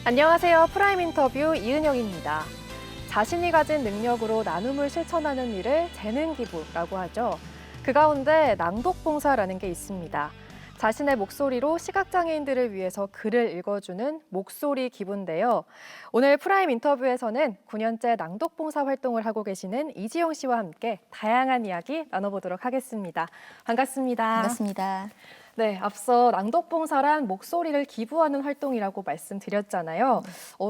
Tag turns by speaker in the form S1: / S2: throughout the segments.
S1: 안녕하세요. 프라임 인터뷰 이은영입니다. 자신이 가진 능력으로 나눔을 실천하는 일을 재능기부라고 하죠. 그 가운데 낭독봉사라는 게 있습니다. 자신의 목소리로 시각장애인들을 위해서 글을 읽어주는 목소리 기부인데요. 오늘 프라임 인터뷰에서는 9년째 낭독봉사 활동을 하고 계시는 이지영 씨와 함께 다양한 이야기 나눠보도록 하겠습니다. 반갑습니다.
S2: 반갑습니다.
S1: 네, 앞서 낭독봉사란 목소리를 기부하는 활동이라고 말씀드렸잖아요.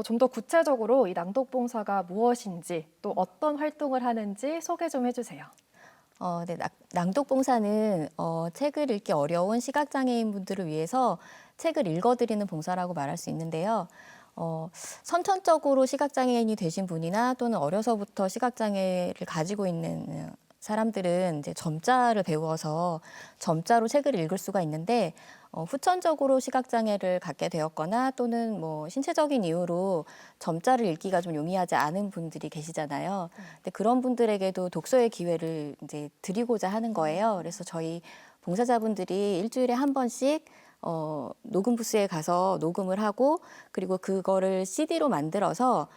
S1: 좀 더 구체적으로 이 낭독봉사가 무엇인지 또 어떤 활동을 하는지 소개 좀 해주세요.
S2: 네, 낭독봉사는 책을 읽기 어려운 시각장애인분들을 위해서 책을 읽어드리는 봉사라고 말할 수 있는데요. 선천적으로 시각장애인이 되신 분이나 또는 어려서부터 시각장애를 가지고 있는 사람들은 이제 점자를 배워서 점자로 책을 읽을 수가 있는데 후천적으로 시각장애를 갖게 되었거나 또는 뭐 신체적인 이유로 점자를 읽기가 좀 용이하지 않은 분들이 계시잖아요. 근데 그런 분들에게도 독서의 기회를 이제 드리고자 하는 거예요. 그래서 저희 봉사자분들이 일주일에 한 번씩 녹음 부스에 가서 녹음을 하고 그리고 그거를 CD로 만들어서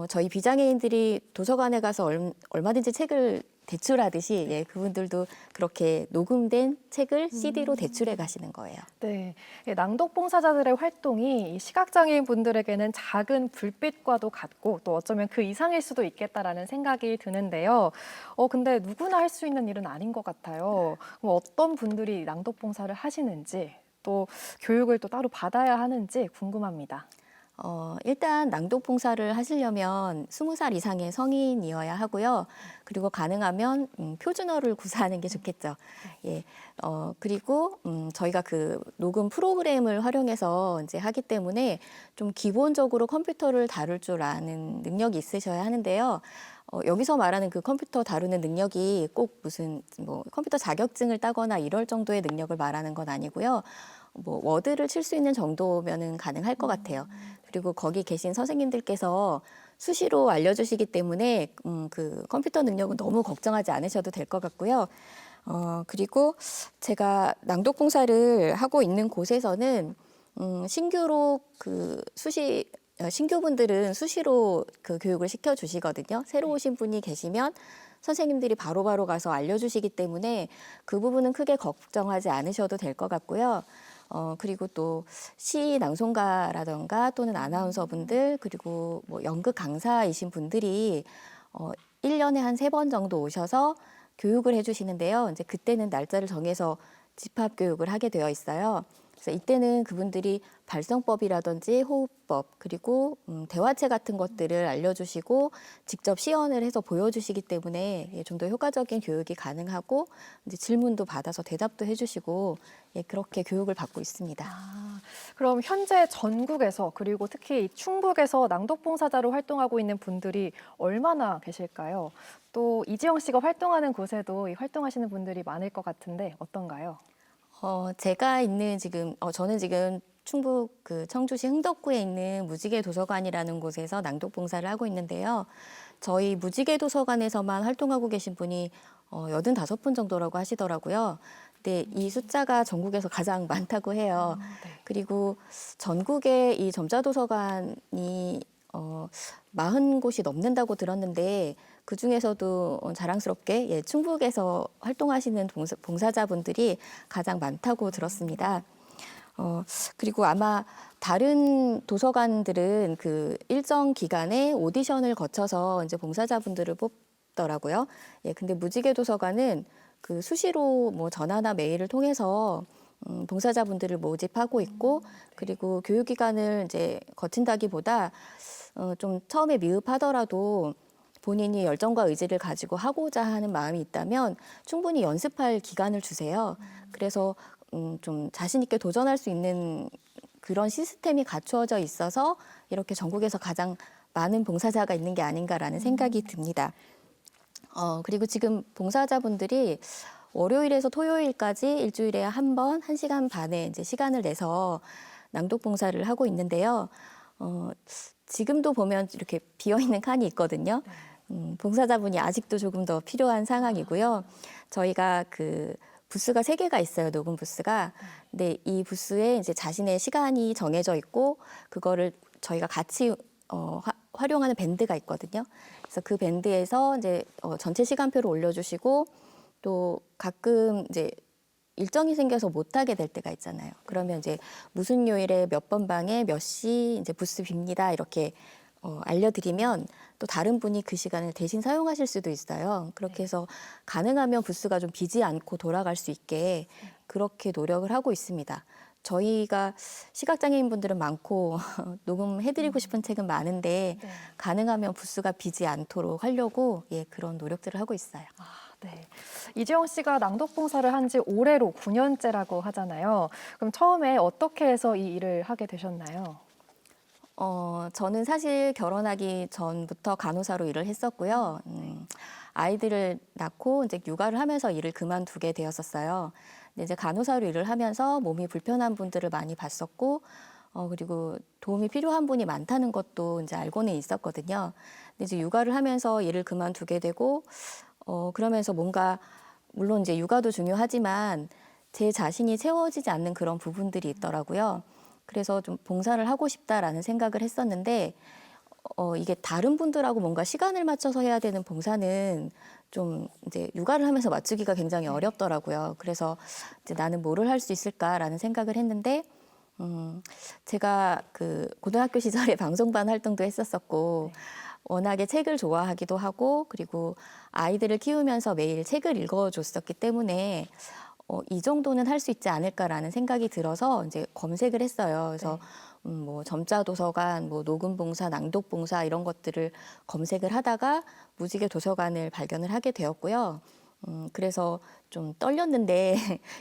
S2: 저희 비장애인들이 도서관에 가서 얼마든지 책을 대출하듯이 예, 그분들도 그렇게 녹음된 책을 CD로 대출해 가시는 거예요.
S1: 네, 낭독봉사자들의 활동이 이 시각장애인 분들에게는 작은 불빛과도 같고 또 어쩌면 그 이상일 수도 있겠다라는 생각이 드는데요. 근데 누구나 할 수 있는 일은 아닌 것 같아요. 그럼 어떤 분들이 낭독봉사를 하시는지 또 교육을 또 따로 받아야 하는지 궁금합니다.
S2: 일단 낭독봉사를 하시려면 20살 이상의 성인이어야 하고요. 그리고 가능하면 표준어를 구사하는 게 좋겠죠. 예. 그리고 저희가 그 녹음 프로그램을 활용해서 이제 하기 때문에 좀 기본적으로 컴퓨터를 다룰 줄 아는 능력이 있으셔야 하는데요. 여기서 말하는 그 컴퓨터 다루는 능력이 꼭 무슨 뭐 컴퓨터 자격증을 따거나 이럴 정도의 능력을 말하는 건 아니고요. 뭐 워드를 칠 수 있는 정도면은 가능할 것 같아요. 그리고 거기 계신 선생님들께서 수시로 알려주시기 때문에 그 컴퓨터 능력은 너무 걱정하지 않으셔도 될 것 같고요. 그리고 제가 낭독 봉사를 하고 있는 곳에서는 신규로 신규분들은 수시로 그 교육을 시켜주시거든요. 새로 오신 분이 계시면 선생님들이 바로바로 가서 알려주시기 때문에 그 부분은 크게 걱정하지 않으셔도 될 것 같고요. 그리고 또 시 낭송가라던가 또는 아나운서분들 그리고 뭐 연극 강사이신 분들이 1년에 한 3번 정도 오셔서 교육을 해주시는데요. 이제 그때는 날짜를 정해서 집합 교육을 하게 되어 있어요. 그래서 이때는 그분들이 발성법이라든지 호흡법 그리고 대화체 같은 것들을 알려주시고 직접 시연을 해서 보여주시기 때문에 좀 더 효과적인 교육이 가능하고 이제 질문도 받아서 대답도 해주시고 예, 그렇게 교육을 받고 있습니다.
S1: 그럼 현재 전국에서 그리고 특히 충북에서 낭독봉사자로 활동하고 있는 분들이 얼마나 계실까요? 또 이지영 씨가 활동하는 곳에도 이 활동하시는 분들이 많을 것 같은데 어떤가요?
S2: 제가 있는 저는 지금 충북 그 청주시 흥덕구에 있는 무지개 도서관이라는 곳에서 낭독 봉사를 하고 있는데요. 저희 무지개 도서관에서만 활동하고 계신 분이 85분 정도라고 하시더라고요. 근데 이 숫자가 전국에서 가장 많다고 해요.
S1: 네.
S2: 그리고 전국에 이 점자도서관이 40곳이 넘는다고 들었는데 그중에서도 자랑스럽게 예, 충북에서 활동하시는 봉사자분들이 가장 많다고 들었습니다. 그리고 아마 다른 도서관들은 그 일정 기간에 오디션을 거쳐서 이제 봉사자분들을 뽑더라고요. 예, 근데 무지개 도서관은 그 수시로 뭐 전화나 메일을 통해서 봉사자분들을 모집하고 있고 그리고 교육기간을 이제 거친다기보다 좀 처음에 미흡하더라도 본인이 열정과 의지를 가지고 하고자 하는 마음이 있다면 충분히 연습할 기간을 주세요. 그래서 좀 자신 있게 도전할 수 있는 그런 시스템이 갖추어져 있어서 이렇게 전국에서 가장 많은 봉사자가 있는 게 아닌가라는 생각이 듭니다. 그리고 지금 봉사자분들이 월요일에서 토요일까지 일주일에 한 번, 1시간 반의 이제 시간을 내서 낭독 봉사를 하고 있는데요. 지금도 보면 이렇게 비어있는 칸이 있거든요. 봉사자분이 아직도 조금 더 필요한 상황이고요. 저희가 그 부스가 3개가 있어요, 녹음 부스가. 근데 이 부스에 이제 자신의 시간이 정해져 있고, 그거를 저희가 같이 활용하는 밴드가 있거든요. 그래서 그 밴드에서 이제 전체 시간표를 올려주시고 또 가끔 이제 일정이 생겨서 못 하게 될 때가 있잖아요. 그러면 이제 무슨 요일에 몇 번 방에 몇 시 이제 부스 빕니다 이렇게 알려드리면 또 다른 분이 그 시간을 대신 사용하실 수도 있어요. 그렇게 해서 가능하면 부스가 좀 비지 않고 돌아갈 수 있게 그렇게 노력을 하고 있습니다. 저희가 시각장애인 분들은 많고 녹음해드리고 싶은 책은 많은데
S1: 네.
S2: 가능하면 부스가 비지 않도록 하려고 그런 노력들을 하고 있어요.
S1: 네. 이지영 씨가 낭독봉사를 한 지 올해로 9년째라고 하잖아요. 그럼 처음에 어떻게 해서 이 일을 하게 되셨나요?
S2: 저는 사실 결혼하기 전부터 간호사로 일을 했었고요. 아이들을 낳고 이제 육아를 하면서 일을 그만두게 되었었어요. 근데 이제 간호사로 일을 하면서 몸이 불편한 분들을 많이 봤었고, 그리고 도움이 필요한 분이 많다는 것도 이제 알고는 있었거든요. 근데 이제 육아를 하면서 일을 그만두게 되고, 그러면서 뭔가 물론 이제 육아도 중요하지만 제 자신이 채워지지 않는 그런 부분들이 있더라고요. 그래서 좀 봉사를 하고 싶다라는 생각을 했었는데 이게 다른 분들하고 뭔가 시간을 맞춰서 해야 되는 봉사는 좀 이제 육아를 하면서 맞추기가 굉장히 어렵더라고요. 그래서 이제 나는 뭐를 할 수 있을까라는 생각을 했는데 제가 그 고등학교 시절에 방송반 활동도 했었었고 워낙에 책을 좋아하기도 하고 그리고 아이들을 키우면서 매일 책을 읽어줬었기 때문에 이 정도는 할 수 있지 않을까라는 생각이 들어서 이제 검색을 했어요. 그래서 뭐 점자 도서관, 뭐 녹음 봉사, 낭독 봉사 이런 것들을 검색을 하다가 무지개 도서관을 발견을 하게 되었고요. 그래서 좀 떨렸는데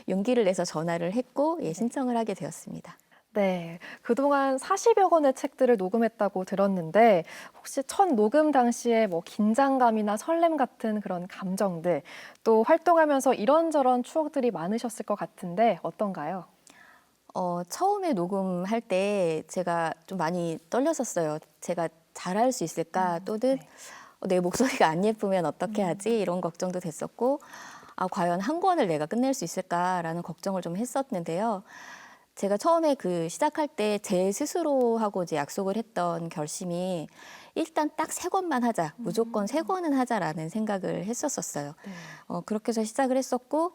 S2: 용기를 내서 전화를 했고 신청을 하게 되었습니다.
S1: 네, 그동안 40여 권의 책들을 녹음했다고 들었는데 혹시 첫 녹음 당시에 뭐 긴장감이나 설렘 같은 그런 감정들, 또 활동하면서 이런저런 추억들이 많으셨을 것 같은데 어떤가요?
S2: 처음에 녹음할 때 제가 좀 많이 떨렸었어요. 제가 잘할 수 있을까 또는 내 목소리가 안 예쁘면 어떻게 하지 이런 걱정도 됐었고 과연 한 권을 내가 끝낼 수 있을까라는 걱정을 좀 했었는데요. 제가 처음에 그 시작할 때 제 스스로하고 이제 약속을 했던 결심이 일단 딱 3권만 하자, 무조건 3권은 하자라는 생각을 했었어요. 그렇게 해서 시작을 했었고,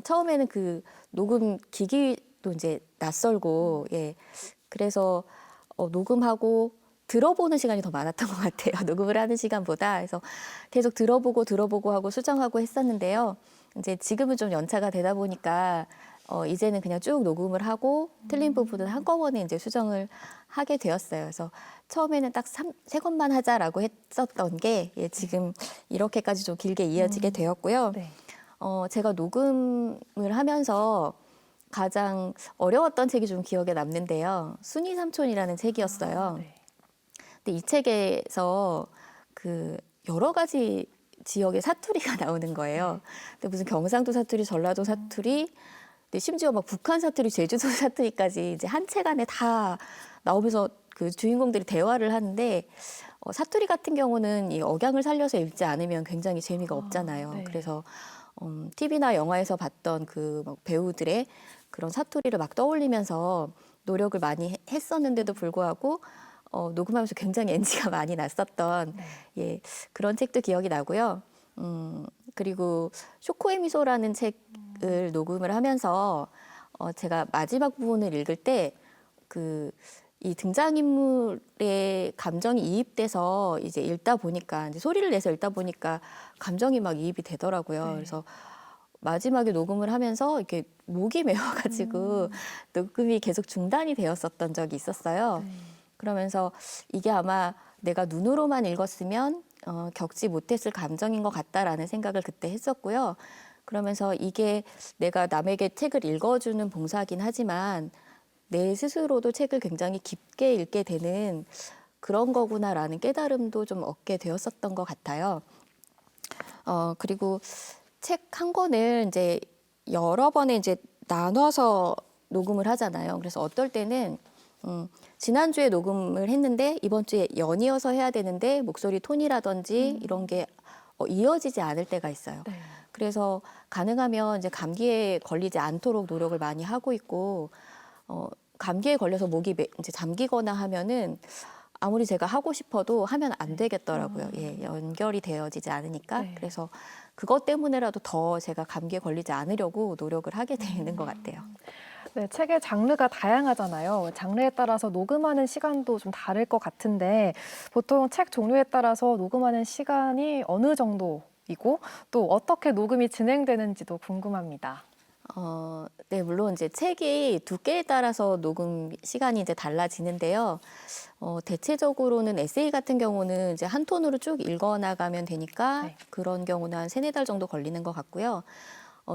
S2: 처음에는 그 녹음 기기도 이제 낯설고, 그래서 녹음하고 들어보는 시간이 더 많았던 것 같아요. 녹음을 하는 시간보다. 그래서 계속 들어보고 하고 수정하고 했었는데요. 이제 지금은 좀 연차가 되다 보니까 이제는 그냥 쭉 녹음을 하고 틀린 부분은 한꺼번에 이제 수정을 하게 되었어요. 그래서 처음에는 딱 3권만 하자라고 했었던 게 지금 이렇게까지 좀 길게 이어지게 되었고요.
S1: 네.
S2: 제가 녹음을 하면서 가장 어려웠던 책이 좀 기억에 남는데요. 순이 삼촌이라는 책이었어요.
S1: 네.
S2: 근데 이 책에서 그 여러 가지 지역의 사투리가 나오는 거예요. 근데 무슨 경상도 사투리, 전라도 사투리, 근데 심지어 막 북한 사투리, 제주도 사투리까지 이제 한 책 안에 다 나오면서 그 주인공들이 대화를 하는데 사투리 같은 경우는 이 억양을 살려서 읽지 않으면 굉장히 재미가 없잖아요.
S1: 네.
S2: 그래서 TV나 영화에서 봤던 그 막 배우들의 그런 사투리를 막 떠올리면서 노력을 많이 했었는데도 불구하고 녹음하면서 굉장히 NG가 많이 났었던 그런 책도 기억이 나고요. 그리고 쇼코의 미소라는 책을 녹음을 하면서 제가 마지막 부분을 읽을 때 이 등장인물의 감정이 이입돼서 이제 읽다 보니까 이제 소리를 내서 읽다 보니까 감정이 막 이입이 되더라고요. 그래서 마지막에 녹음을 하면서 이렇게 목이 메어가지고 녹음이 계속 중단이 되었었던 적이 있었어요. 그러면서 이게 아마 내가 눈으로만 읽었으면 겪지 못했을 감정인 것 같다라는 생각을 그때 했었고요. 그러면서 이게 내가 남에게 책을 읽어주는 봉사긴 하지만 내 스스로도 책을 굉장히 깊게 읽게 되는 그런 거구나라는 깨달음도 좀 얻게 되었었던 것 같아요. 그리고 책 한 권을 이제 여러 번에 이제 나눠서 녹음을 하잖아요. 그래서 어떨 때는 지난주에 녹음을 했는데 이번 주에 연이어서 해야 되는데 목소리 톤이라든지 이런 게 이어지지 않을 때가 있어요. 그래서 가능하면 이제 감기에 걸리지 않도록 노력을 많이 하고 있고 감기에 걸려서 목이 이제 잠기거나 하면은 아무리 제가 하고 싶어도 하면 안 되겠더라고요. 예, 연결이 되어지지 않으니까.
S1: 네.
S2: 그래서 그것 때문에라도 더 제가 감기에 걸리지 않으려고 노력을 하게 되는 것 같아요.
S1: 네, 책의 장르가 다양하잖아요. 장르에 따라서 녹음하는 시간도 좀 다를 것 같은데 보통 책 종류에 따라서 녹음하는 시간이 어느 정도이고 또 어떻게 녹음이 진행되는지도 궁금합니다.
S2: 네, 물론 이제 책이 두께에 따라서 녹음 시간이 이제 달라지는데요. 대체적으로는 에세이 같은 경우는 이제 한 톤으로 쭉 읽어나가면 되니까
S1: 네.
S2: 그런 경우는 한 세네 달 정도 걸리는 것 같고요.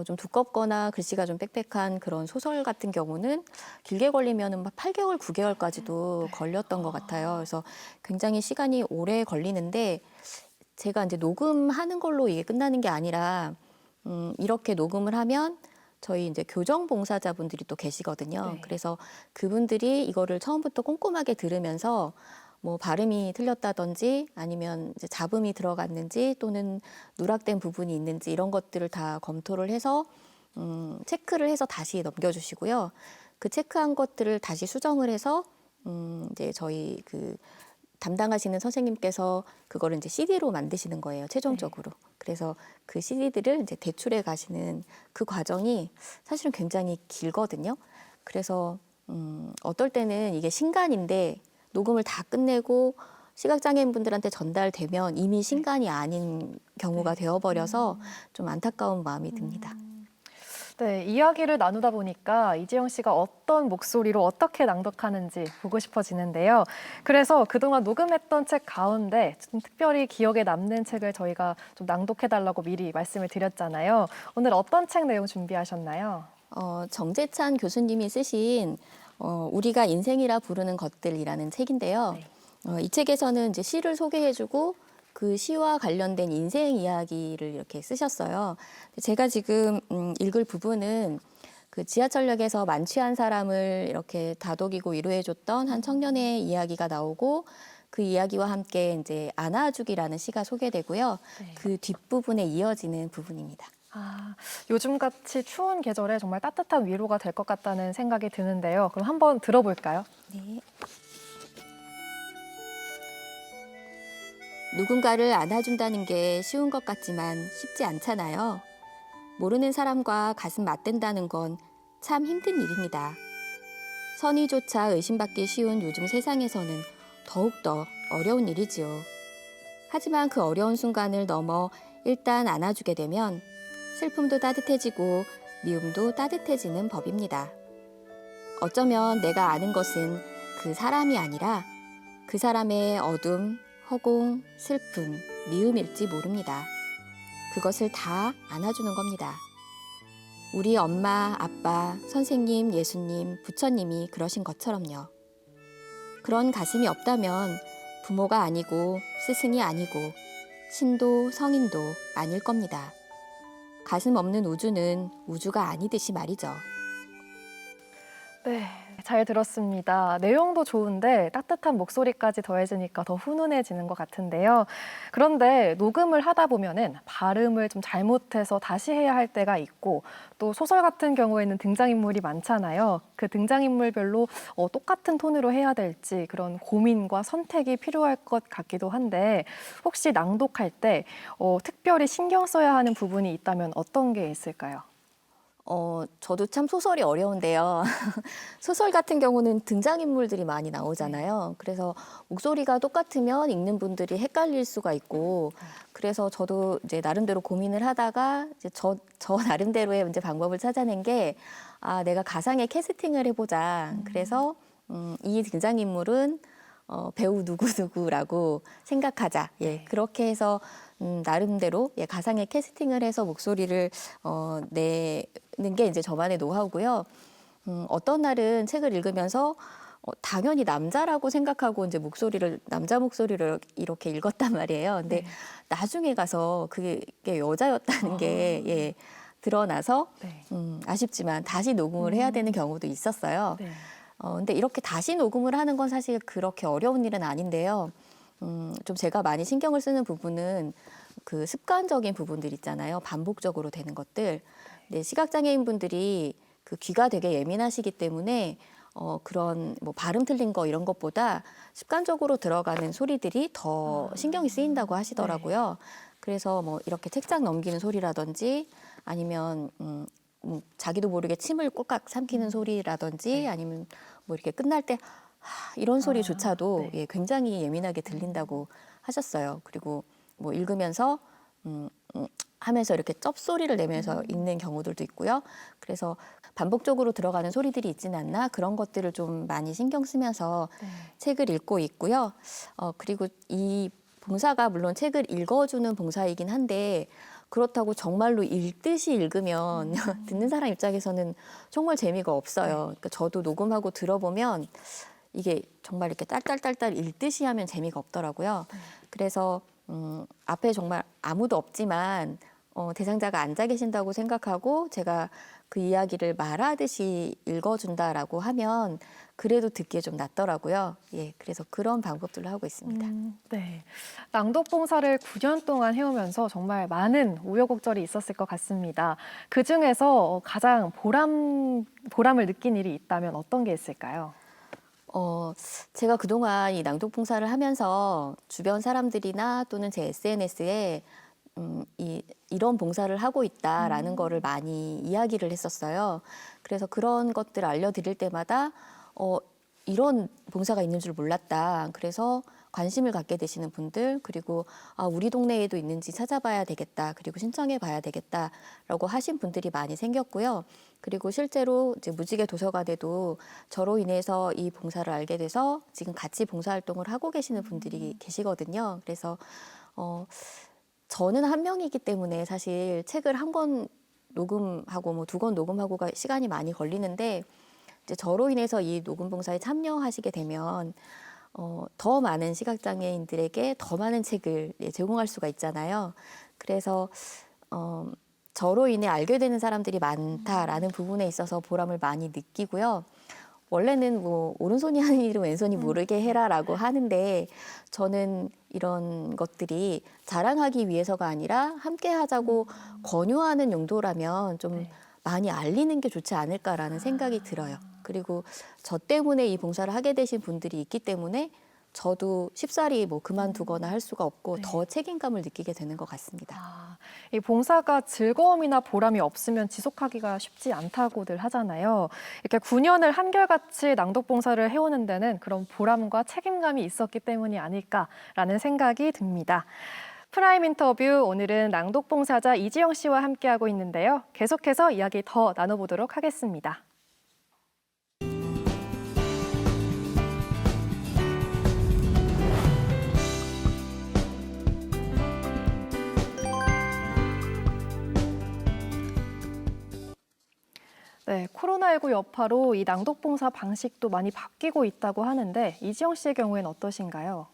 S2: 좀 두껍거나 글씨가 좀 빽빽한 그런 소설 같은 경우는 길게 걸리면은 막 8개월, 9개월까지도 걸렸던 것 같아요. 그래서 굉장히 시간이 오래 걸리는데 제가 이제 녹음하는 걸로 이게 끝나는 게 아니라 이렇게 녹음을 하면 저희 이제 교정 봉사자분들이 또 계시거든요.
S1: 네.
S2: 그래서 그분들이 이거를 처음부터 꼼꼼하게 들으면서 뭐 발음이 틀렸다든지 아니면 이제 잡음이 들어갔는지 또는 누락된 부분이 있는지 이런 것들을 다 검토를 해서 체크를 해서 다시 넘겨주시고요. 그 체크한 것들을 다시 수정을 해서 이제 저희 그 담당하시는 선생님께서 그거를 이제 CD로 만드시는 거예요, 최종적으로. 그래서 그 CD들을 이제 대출해 가시는 그 과정이 사실은 굉장히 길거든요. 그래서 어떨 때는 이게 신간인데 녹음을 다 끝내고 시각장애인분들한테 전달되면 이미 신간이 아닌 경우가 되어버려서 좀 안타까운 마음이 듭니다.
S1: 네, 이야기를 나누다 보니까 이지영 씨가 어떤 목소리로 어떻게 낭독하는지 보고 싶어지는데요. 그래서 그동안 녹음했던 책 가운데 좀 특별히 기억에 남는 책을 저희가 좀 낭독해달라고 미리 말씀을 드렸잖아요. 오늘 어떤 책 내용 준비하셨나요?
S2: 정재찬 교수님이 쓰신 우리가 인생이라 부르는 것들이라는 책인데요.
S1: 네.
S2: 이 책에서는 이제 시를 소개해주고 그 시와 관련된 인생 이야기를 이렇게 쓰셨어요. 제가 지금 읽을 부분은 그 지하철역에서 만취한 사람을 이렇게 다독이고 위로해줬던 한 청년의 이야기가 나오고 그 이야기와 함께 이제 안아주기라는 시가 소개되고요.
S1: 네.
S2: 그 뒷부분에 이어지는 부분입니다.
S1: 요즘같이 추운 계절에 정말 따뜻한 위로가 될 것 같다는 생각이 드는데요. 그럼 한번 들어볼까요?
S2: 네. 누군가를 안아준다는 게 쉬운 것 같지만 쉽지 않잖아요. 모르는 사람과 가슴 맞댄다는 건 참 힘든 일입니다. 선의조차 의심받기 쉬운 요즘 세상에서는 더욱더 어려운 일이지요. 하지만 그 어려운 순간을 넘어 일단 안아주게 되면 슬픔도 따뜻해지고 미움도 따뜻해지는 법입니다. 어쩌면 내가 아는 것은 그 사람이 아니라 그 사람의 어둠, 허공, 슬픔, 미움일지 모릅니다. 그것을 다 안아주는 겁니다. 우리 엄마, 아빠, 선생님, 예수님, 부처님이 그러신 것처럼요. 그런 가슴이 없다면 부모가 아니고 스승이 아니고 신도 성인도 아닐 겁니다. 가슴 없는 우주는 우주가 아니듯이 말이죠.
S1: 네, 잘 들었습니다. 내용도 좋은데 따뜻한 목소리까지 더해지니까 더 훈훈해지는 것 같은데요. 그런데 녹음을 하다 보면은 발음을 좀 잘못해서 다시 해야 할 때가 있고 또 소설 같은 경우에는 등장인물이 많잖아요. 그 등장인물별로 똑같은 톤으로 해야 될지 그런 고민과 선택이 필요할 것 같기도 한데 혹시 낭독할 때 특별히 신경 써야 하는 부분이 있다면 어떤 게 있을까요?
S2: 저도 참 소설이 어려운데요. 소설 같은 경우는 등장인물들이 많이 나오잖아요. 그래서 목소리가 똑같으면 읽는 분들이 헷갈릴 수가 있고, 그래서 저도 이제 나름대로 고민을 하다가 이제 저 나름대로의 이제 방법을 찾아낸 게, 내가 가상의 캐스팅을 해보자. 그래서 이 등장인물은 배우 누구누구라고 생각하자. 예, 그렇게 해서 나름대로 가상의 캐스팅을 해서 목소리를 내는 게 이제 저만의 노하우고요. 어떤 날은 책을 읽으면서 당연히 남자라고 생각하고 이제 남자 목소리를 이렇게 읽었단 말이에요. 근데 나중에 가서 그게 여자였다는 게 드러나서
S1: 네.
S2: 아쉽지만 다시 녹음을 해야 되는 경우도 있었어요.
S1: 네.
S2: 근데 이렇게 다시 녹음을 하는 건 사실 그렇게 어려운 일은 아닌데요. 좀 제가 많이 신경을 쓰는 부분은 그 습관적인 부분들 있잖아요. 반복적으로 되는 것들. 네, 시각장애인 분들이 그 귀가 되게 예민하시기 때문에 그런 뭐 발음 틀린 거 이런 것보다 습관적으로 들어가는 소리들이 더 신경이 쓰인다고 하시더라고요. 그래서 뭐 이렇게 책장 넘기는 소리라든지 아니면 자기도 모르게 침을 꼴깍 삼키는 소리라든지 아니면 뭐 이렇게 끝날 때 이런 소리조차도 예, 굉장히 예민하게 들린다고 하셨어요. 그리고 뭐 읽으면서 하면서 이렇게 쩝소리를 내면서 읽는 경우들도 있고요. 그래서 반복적으로 들어가는 소리들이 있지는 않나 그런 것들을 좀 많이 신경 쓰면서 책을 읽고 있고요. 그리고 이 봉사가 물론 책을 읽어주는 봉사이긴 한데 그렇다고 정말로 읽듯이 읽으면 듣는 사람 입장에서는 정말 재미가 없어요. 그러니까 저도 녹음하고 들어보면 이게 정말 이렇게 딸딸딸딸 읽듯이 하면 재미가 없더라고요. 그래서 앞에 정말 아무도 없지만 대상자가 앉아 계신다고 생각하고 제가 그 이야기를 말하듯이 읽어준다라고 하면 그래도 듣기에 좀 낫더라고요. 예, 그래서 그런 방법들로 하고 있습니다.
S1: 네. 낭독 봉사를 9년 동안 해오면서 정말 많은 우여곡절이 있었을 것 같습니다. 그 중에서 가장 보람을 느낀 일이 있다면 어떤 게 있을까요?
S2: 제가 그동안 이 낭독 봉사를 하면서 주변 사람들이나 또는 제 SNS에 이런 봉사를 하고 있다라는 거를 많이 이야기를 했었어요. 그래서 그런 것들을 알려드릴 때마다 이런 봉사가 있는 줄 몰랐다. 그래서 관심을 갖게 되시는 분들, 그리고 우리 동네에도 있는지 찾아봐야 되겠다. 그리고 신청해 봐야 되겠다라고 하신 분들이 많이 생겼고요. 그리고 실제로 이제 무지개 도서관에도 저로 인해서 이 봉사를 알게 돼서 지금 같이 봉사활동을 하고 계시는 분들이 계시거든요. 그래서 저는 한 명이기 때문에 사실 책을 한 권 녹음하고 뭐 2권 녹음하고가 시간이 많이 걸리는데 이제 저로 인해서 이 녹음 봉사에 참여하시게 되면 더 많은 시각장애인들에게 더 많은 책을 제공할 수가 있잖아요. 그래서 저로 인해 알게 되는 사람들이 많다라는 부분에 있어서 보람을 많이 느끼고요. 원래는 뭐 오른손이 하는 일은 왼손이 모르게 해라라고 하는데 저는 이런 것들이 자랑하기 위해서가 아니라 함께 하자고 권유하는 용도라면 좀 많이 알리는 게 좋지 않을까라는 생각이 들어요. 그리고 저 때문에 이 봉사를 하게 되신 분들이 있기 때문에 저도 쉽사리 뭐 그만두거나 할 수가 없고 더 책임감을 느끼게 되는 것 같습니다.
S1: 이 봉사가 즐거움이나 보람이 없으면 지속하기가 쉽지 않다고들 하잖아요. 이렇게 9년을 한결같이 낭독 봉사를 해오는 데는 그런 보람과 책임감이 있었기 때문이 아닐까라는 생각이 듭니다. 프라임 인터뷰 오늘은 낭독 봉사자 이지영 씨와 함께하고 있는데요. 계속해서 이야기 더 나눠보도록 하겠습니다. 네, 코로나19 여파로 이 낭독 봉사 방식도 많이 바뀌고 있다고 하는데 이지영 씨의 경우에는 어떠신가요?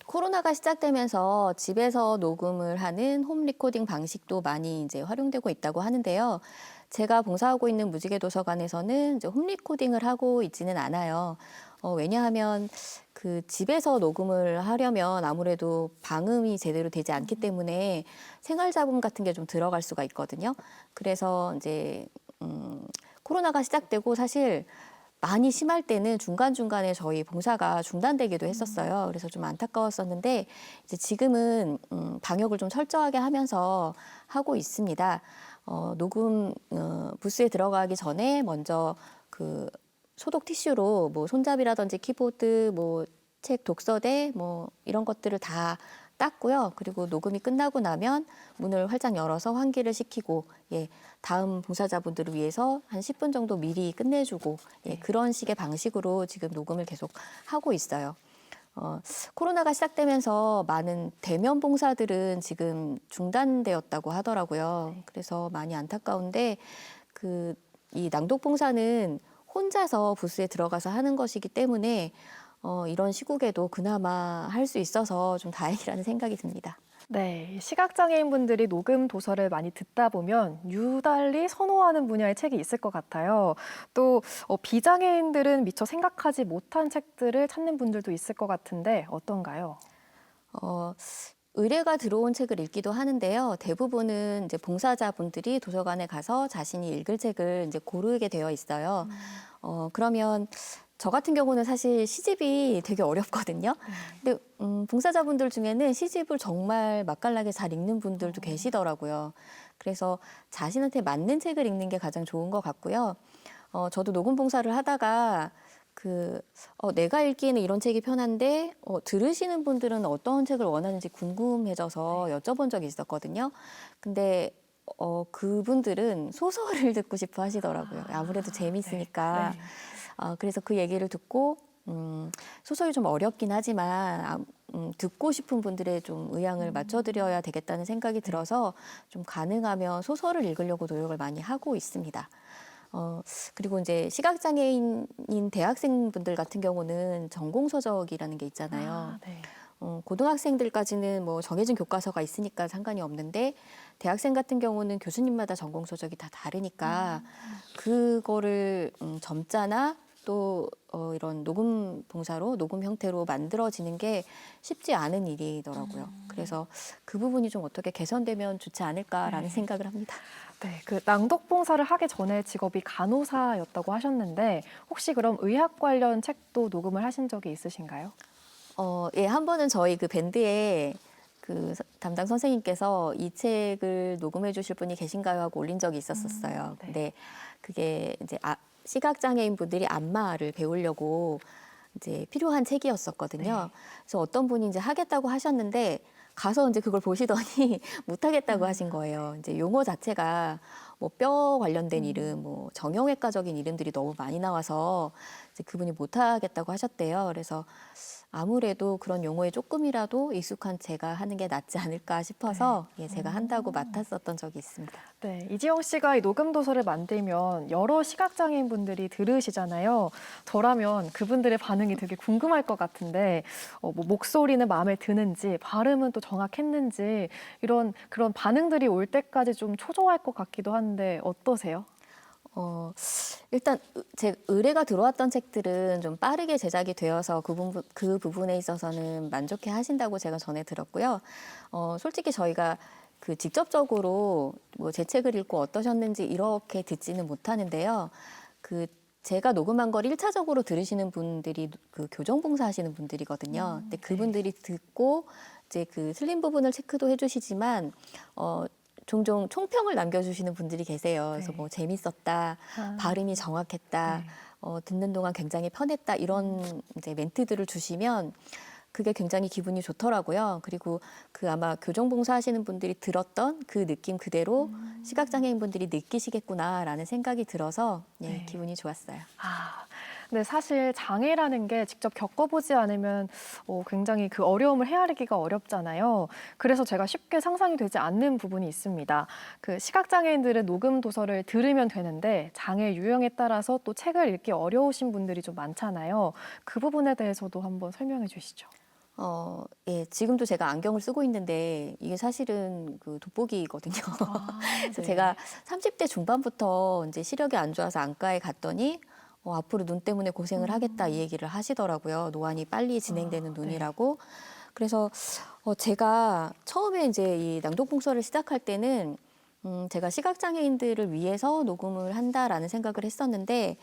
S2: 코로나가 시작되면서 집에서 녹음을 하는 홈 리코딩 방식도 많이 이제 활용되고 있다고 하는데요. 제가 봉사하고 있는 무지개 도서관에서는 이제 홈 리코딩을 하고 있지는 않아요. 왜냐하면 그 집에서 녹음을 하려면 아무래도 방음이 제대로 되지 않기 때문에 생활 자본 같은 게 좀 들어갈 수가 있거든요. 그래서 이제 코로나가 시작되고 사실 많이 심할 때는 중간중간에 저희 봉사가 중단되기도 했었어요. 그래서 좀 안타까웠었는데 이제 지금은 방역을 좀 철저하게 하면서 하고 있습니다. 녹음 부스에 들어가기 전에 먼저 그 소독 티슈로 뭐 손잡이라든지 키보드, 뭐 책 독서대 뭐 이런 것들을 다 닦고요. 그리고 녹음이 끝나고 나면 문을 활짝 열어서 환기를 시키고 다음 봉사자분들을 위해서 한 10분 정도 미리 끝내주고 그런 식의 방식으로 지금 녹음을 계속 하고 있어요. 코로나가 시작되면서 많은 대면 봉사들은 지금 중단되었다고 하더라고요. 그래서 많이 안타까운데 이 낭독 봉사는 혼자서 부스에 들어가서 하는 것이기 때문에 이런 시국에도 그나마 할 수 있어서 좀 다행이라는 생각이 듭니다.
S1: 네, 시각장애인분들이 녹음 도서를 많이 듣다 보면 유달리 선호하는 분야의 책이 있을 것 같아요. 또 비장애인들은 미처 생각하지 못한 책들을 찾는 분들도 있을 것 같은데 어떤가요?
S2: 의뢰가 들어온 책을 읽기도 하는데요. 대부분은 이제 봉사자분들이 도서관에 가서 자신이 읽을 책을 이제 고르게 되어 있어요. 그러면 저 같은 경우는 사실 시집이 되게 어렵거든요. 근데 봉사자분들 중에는 시집을 정말 맛깔나게 잘 읽는 분들도 계시더라고요. 그래서 자신한테 맞는 책을 읽는 게 가장 좋은 것 같고요. 저도 녹음 봉사를 하다가 내가 읽기에는 이런 책이 편한데 들으시는 분들은 어떤 책을 원하는지 궁금해져서 여쭤본 적이 있었거든요. 근데 그분들은 소설을 듣고 싶어 하시더라고요. 아무래도 재밌으니까.
S1: 네.
S2: 그래서 그 얘기를 듣고 소설이 좀 어렵긴 하지만 듣고 싶은 분들의 좀 의향을 맞춰드려야 되겠다는 생각이 들어서 좀 가능하면 소설을 읽으려고 노력을 많이 하고 있습니다. 그리고 이제 시각장애인인 대학생분들 같은 경우는 전공서적이라는 게 있잖아요.
S1: 네.
S2: 고등학생들까지는 뭐 정해진 교과서가 있으니까 상관이 없는데 대학생 같은 경우는 교수님마다 전공서적이 다 다르니까 그거를 점자나 또 이런 녹음 봉사로 녹음 형태로 만들어지는 게 쉽지 않은 일이더라고요. 그래서 그 부분이 좀 어떻게 개선되면 좋지 않을까라는
S1: 네.
S2: 생각을 합니다.
S1: 네, 그 낭독 봉사를 하기 전에 직업이 간호사였다고 하셨는데 혹시 그럼 의학 관련 책도 녹음을 하신 적이 있으신가요?
S2: 예, 한 번은 저희 그 밴드에 담당 선생님께서 이 책을 녹음해 주실 분이 계신가요? 하고 올린 적이 있었어요.
S1: 네.
S2: 근데 그게 이제 시각장애인 분들이 안마를 배우려고 이제 필요한 책이었었거든요.
S1: 네.
S2: 그래서 어떤 분이 이제 하겠다고 하셨는데 가서 이제 그걸 보시더니 못하겠다고 하신 거예요. 이제 용어 자체가 뭐 뼈 관련된 이름, 뭐 정형외과적인 이름들이 너무 많이 나와서 이제 그분이 못하겠다고 하셨대요. 그래서 아무래도 그런 용어에 조금이라도 익숙한 제가 하는 게 낫지 않을까 싶어서 예, 제가 한다고 맡았었던 적이 있습니다.
S1: 네, 이지영 씨가 이 녹음 도서를 만들면 여러 시각장애인 분들이 들으시잖아요. 저라면 그분들의 반응이 되게 궁금할 것 같은데 뭐 목소리는 마음에 드는지 발음은 또 정확했는지 그런 반응들이 올 때까지 좀 초조할 것 같기도 한데 어떠세요?
S2: 일단 제 의뢰가 들어왔던 책들은 좀 빠르게 제작이 되어서 그 부분에 있어서는 만족해 하신다고 제가 전해 들었고요. 솔직히 저희가 직접적으로 뭐 제 책을 읽고 어떠셨는지 이렇게 듣지는 못하는데요. 제가 녹음한 걸 1차적으로 들으시는 분들이 교정봉사 하시는 분들이거든요. 근데 그분들이 듣고 이제 틀린 부분을 체크도 해주시지만, 종종 총평을 남겨주시는 분들이 계세요. 그래서
S1: 네.
S2: 뭐 재밌었다, 발음이 정확했다,
S1: 네.
S2: 듣는 동안 굉장히 편했다 이런 이제 멘트들을 주시면 그게 굉장히 기분이 좋더라고요. 그리고 아마 교정봉사 하시는 분들이 들었던 그 느낌 그대로 시각장애인 분들이 느끼시겠구나라는 생각이 들어서 예,
S1: 네.
S2: 기분이 좋았어요.
S1: 근데 사실 장애라는 게 직접 겪어보지 않으면 굉장히 그 어려움을 헤아리기가 어렵잖아요. 그래서 제가 쉽게 상상이 되지 않는 부분이 있습니다. 그 시각장애인들은 녹음 도서를 들으면 되는데 장애 유형에 따라서 또 책을 읽기 어려우신 분들이 좀 많잖아요. 그 부분에 대해서도 한번 설명해 주시죠.
S2: 예, 지금도 제가 안경을 쓰고 있는데 이게 사실은 돋보기거든요. 그래서
S1: 네.
S2: 제가 30대 중반부터 이제 시력이 안 좋아서 안과에 갔더니 앞으로 눈 때문에 고생을 하겠다 이 얘기를 하시더라고요. 노안이 빨리 진행되는
S1: 네.
S2: 눈이라고. 그래서 제가 처음에 이제 이 낭독봉서를 시작할 때는 제가 시각장애인들을 위해서 녹음을 한다라는 생각을 했었는데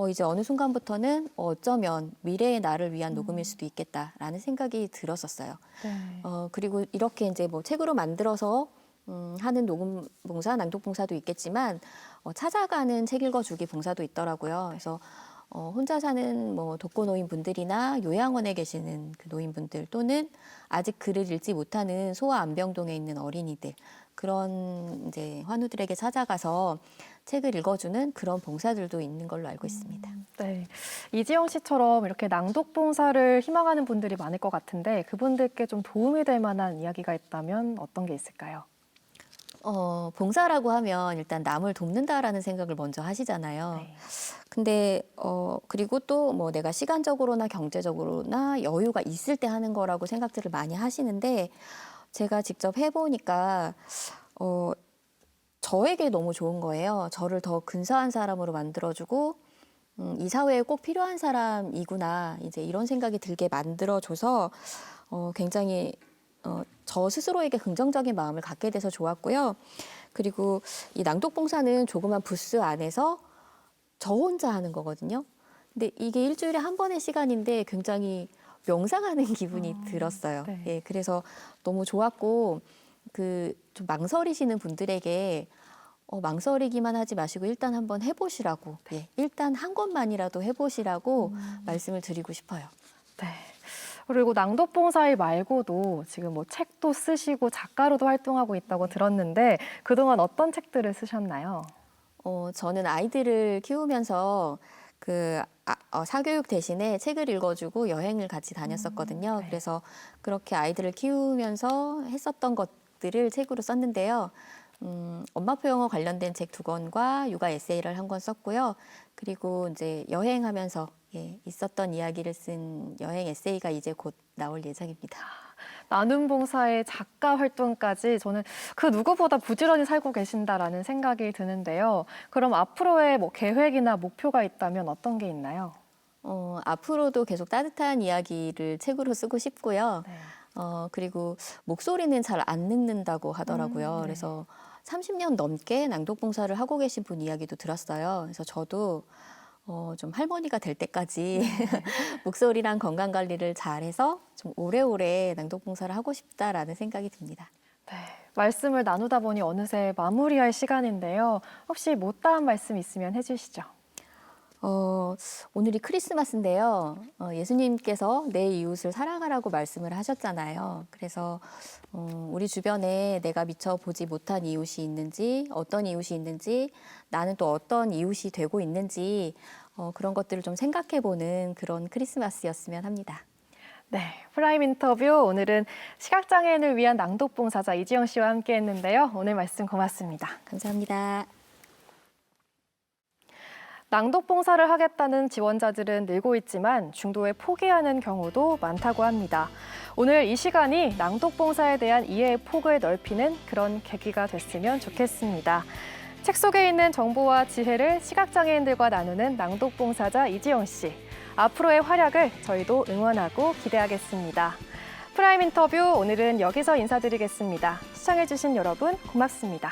S2: 이제 어느 순간부터는 어쩌면 미래의 나를 위한 녹음일 수도 있겠다라는 생각이 들었었어요.
S1: 네.
S2: 그리고 이렇게 이제 뭐 책으로 만들어서 하는 녹음 봉사, 낭독 봉사도 있겠지만 찾아가는 책 읽어주기 봉사도 있더라고요. 그래서 혼자 사는 뭐 독거노인 분들이나 요양원에 계시는 그 노인분들 또는 아직 글을 읽지 못하는 소아 암병동에 있는 어린이들 그런 이제 환우들에게 찾아가서 책을 읽어주는 그런 봉사들도 있는 걸로 알고 있습니다.
S1: 네. 이지영 씨처럼 이렇게 낭독 봉사를 희망하는 분들이 많을 것 같은데 그분들께 좀 도움이 될 만한 이야기가 있다면 어떤 게 있을까요?
S2: 봉사라고 하면 일단 남을 돕는다라는 생각을 먼저 하시잖아요.
S1: 네.
S2: 근데 그리고 또 뭐 내가 시간적으로나 경제적으로나 여유가 있을 때 하는 거라고 생각들을 많이 하시는데 제가 직접 해보니까 저에게 너무 좋은 거예요. 저를 더 근사한 사람으로 만들어주고 이 사회에 꼭 필요한 사람이구나 이제 이런 생각이 들게 만들어줘서 굉장히 저 스스로에게 긍정적인 마음을 갖게 돼서 좋았고요. 그리고 이 낭독봉사는 조그만 부스 안에서 저 혼자 하는 거거든요. 근데 이게 일주일에 한 번의 시간인데 굉장히 명상하는 기분이 들었어요.
S1: 네.
S2: 예, 그래서 너무 좋았고 좀 망설이시는 분들에게 망설이기만 하지 마시고 일단 한번 해보시라고, 예, 일단 한 권만이라도 해보시라고 말씀을 드리고 싶어요.
S1: 네. 그리고 낭독봉사일 말고도 지금 뭐 책도 쓰시고 작가로도 활동하고 있다고 들었는데 그동안 어떤 책들을 쓰셨나요?
S2: 저는 아이들을 키우면서 사교육 대신에 책을 읽어주고 여행을 같이 다녔었거든요.
S1: 네.
S2: 그래서 그렇게 아이들을 키우면서 했었던 것들을 책으로 썼는데요. 엄마표 영어 관련된 책 2권과 육아 에세이를 1권 썼고요. 그리고 이제 여행하면서 있었던 이야기를 쓴 여행 에세이가 이제 곧 나올 예정입니다.
S1: 나눔봉사의 작가 활동까지 저는 그 누구보다 부지런히 살고 계신다라는 생각이 드는데요. 그럼 앞으로의 뭐 계획이나 목표가 있다면 어떤 게 있나요?
S2: 앞으로도 계속 따뜻한 이야기를 책으로 쓰고 싶고요.
S1: 네.
S2: 그리고 목소리는 잘 안 늙는다고 하더라고요.
S1: 네.
S2: 그래서 30년 넘게 낭독봉사를 하고 계신 분 이야기도 들었어요. 그래서 저도 좀 할머니가 될 때까지 목소리랑 건강 관리를 잘해서 좀 오래오래 낭독봉사를 하고 싶다라는 생각이 듭니다.
S1: 네. 말씀을 나누다 보니 어느새 마무리할 시간인데요. 혹시 못다한 말씀 있으면 해주시죠.
S2: 오늘이 크리스마스인데요. 예수님께서 내 이웃을 사랑하라고 말씀을 하셨잖아요. 그래서 우리 주변에 내가 미처 보지 못한 이웃이 있는지, 어떤 이웃이 있는지, 나는 또 어떤 이웃이 되고 있는지 그런 것들을 좀 생각해보는 그런 크리스마스였으면 합니다.
S1: 네, 프라임 인터뷰 오늘은 시각장애인을 위한 낭독봉사자 이지영 씨와 함께했는데요. 오늘 말씀 고맙습니다.
S2: 감사합니다.
S1: 낭독봉사를 하겠다는 지원자들은 늘고 있지만 중도에 포기하는 경우도 많다고 합니다. 오늘 이 시간이 낭독봉사에 대한 이해의 폭을 넓히는 그런 계기가 됐으면 좋겠습니다. 책 속에 있는 정보와 지혜를 시각장애인들과 나누는 낭독봉사자 이지영 씨. 앞으로의 활약을 저희도 응원하고 기대하겠습니다. 프라임 인터뷰 오늘은 여기서 인사드리겠습니다. 시청해주신 여러분 고맙습니다.